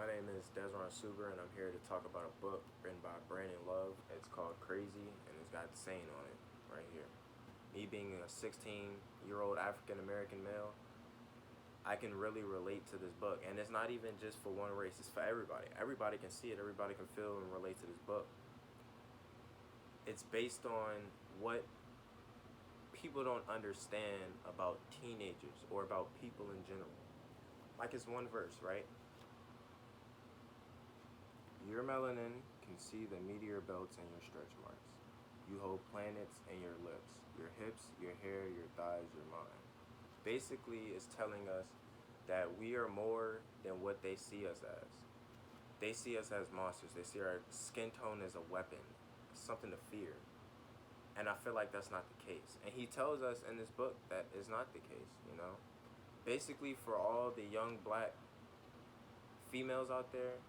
name is Desron Suber, and I'm here to talk about a book written by Brandon Love. It's called Crazy, and it's got Sane on it right here. Me being a 16-year-old African American male, I can really relate to this book, and it's not even just for one race; it's for everybody. Everybody can see it. Everybody can feel and relate to this book. It's based on what people don't understand about teenagers or about people in general. Like it's one verse, right? Your melanin can see the meteor belts and your stretch marks. You hold planets in your lips, your hips, your hair, your thighs, your mind. Basically, it's telling us that we are more than what they see us as. They see us as monsters. They see our skin tone as a weapon, something to fear. And I feel like that's not the case. And he tells us in this book that is not the case, you know? Basically, for all the young black females out there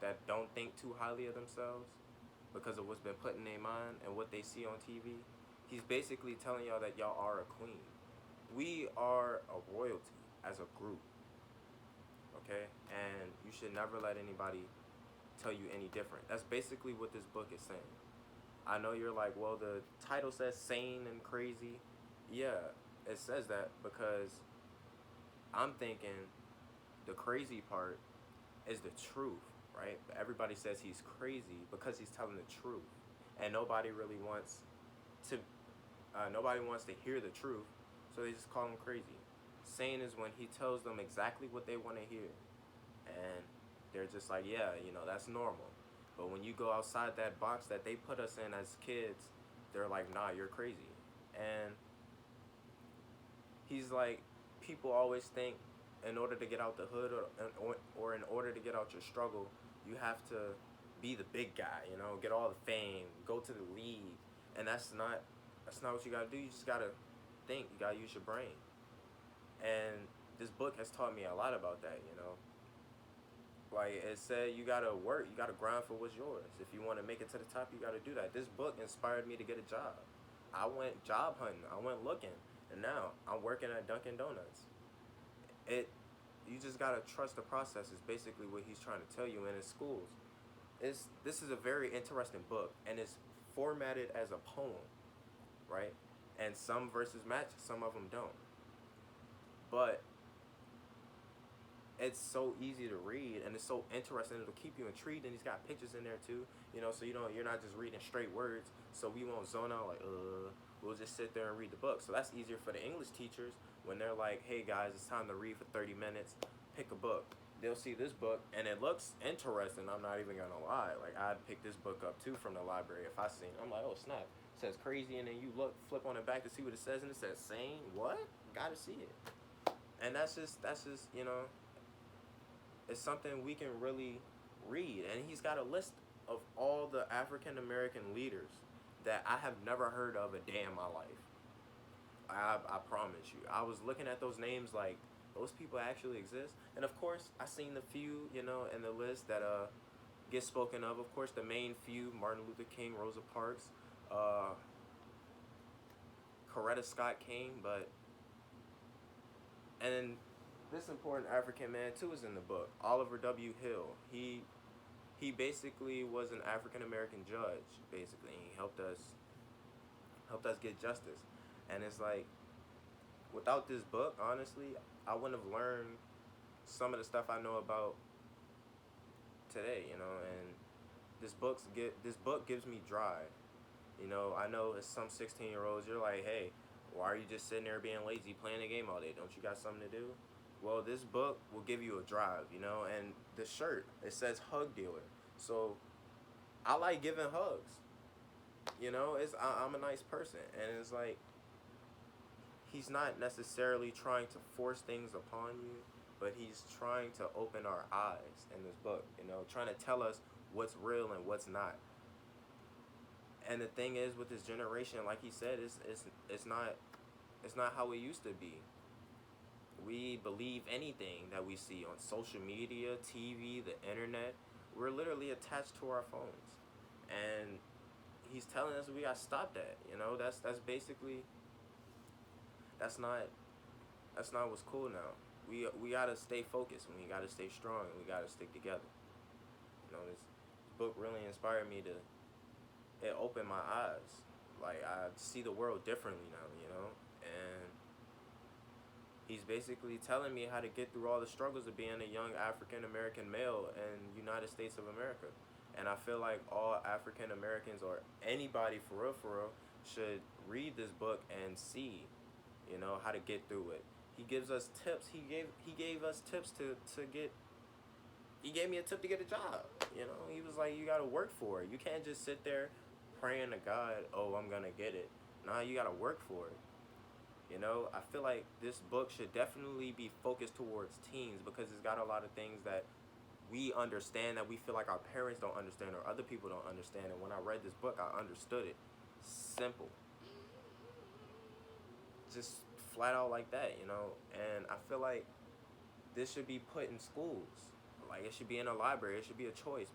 that don't think too highly of themselves because of what's been put in their mind and what they see on TV, he's basically telling y'all that y'all are a queen. We are a royalty as a group, okay? And you should never let anybody tell you any different. That's basically what this book is saying. I know you're like, well, the title says sane and crazy. Yeah, it says that because I'm thinking the crazy part is the truth, right? Everybody says he's crazy because he's telling the truth, and nobody really wants to. Nobody wants to hear the truth, so they just call him crazy. Sane is when he tells them exactly what they want to hear, and they're just like, yeah, you know, that's normal. But when you go outside that box that they put us in as kids, they're like, nah, you're crazy. And he's like, people always think in order to get out the hood or in order to get out your struggle, you have to be the big guy, you know, get all the fame, go to the league. And that's not what you gotta do. You just gotta think, you gotta use your brain. And this book has taught me a lot about that, you know. Like it said, you gotta work, you gotta grind for what's yours. If you wanna make it to the top, you gotta do that. This book inspired me to get a job. I went job hunting, I went looking, and now I'm working at Dunkin' Donuts. You just gotta trust the process is basically what he's trying to tell you in his schools. This is a very interesting book, and it's formatted as a poem, right? And some verses match, some of them don't. But it's so easy to read, and it's so interesting. It'll keep you intrigued, and he's got pictures in there too, you know, so you're not just reading straight words. So we won't zone out like we'll just sit there and read the book. So that's easier for the English teachers when they're like, hey guys, it's time to read for 30 minutes. Pick a book. They'll see this book, and it looks interesting. I'm not even gonna lie. Like I'd pick this book up too from the library if I seen it. I'm like, oh snap, it says crazy, and then you flip on it back to see what it says, and it says sane. What? Gotta see it. And that's just you know, it's something we can really read. And he's got a list of all the African American leaders that I have never heard of a day in my life. I promise you. I was looking at those names like, those people actually exist. And of course, I seen the few, you know, in the list that get spoken of. Of course, the main few: Martin Luther King, Rosa Parks, Coretta Scott King, but and then this important African man too is in the book. Oliver W. Hill. He basically was an African American judge. Basically, he helped us get justice. And it's like, without this book, honestly, I wouldn't have learned some of the stuff I know about today. You know, and this book gives me drive. You know, I know it's some 16-year-olds. You're like, hey, why are you just sitting there being lazy, playing the game all day? Don't you got something to do? Well, this book will give you a drive, you know. And the shirt, it says hug dealer. So I like giving hugs. You know, I'm a nice person, and it's like he's not necessarily trying to force things upon you, but he's trying to open our eyes in this book. You know, trying to tell us what's real and what's not. And the thing is, with this generation, like he said, it's not how it used to be. We believe anything that we see on social media, TV, the internet. We're literally attached to our phones, and he's telling us we gotta stop that. You know, that's basically that's not what's cool now. we gotta stay focused and we gotta stay strong and we gotta stick together. This book really inspired me to. It opened my eyes. Like I see the world differently now. And he's basically telling me how to get through all the struggles of being a young African American male in United States of America. And I feel like all African Americans or anybody for real, should read this book and see, how to get through it. He gives us tips. He gave us tips to get. He gave me a tip to get a job. He was like, you gotta work for it. You can't just sit there praying to God, oh, I'm gonna get it. Nah, you gotta work for it. I feel like this book should definitely be focused towards teens because it's got a lot of things that we understand that we feel like our parents don't understand or other people don't understand. And when I read this book, I understood it. Simple. Just flat out like that. And I feel like this should be put in schools. Like, it should be in a library. It should be a choice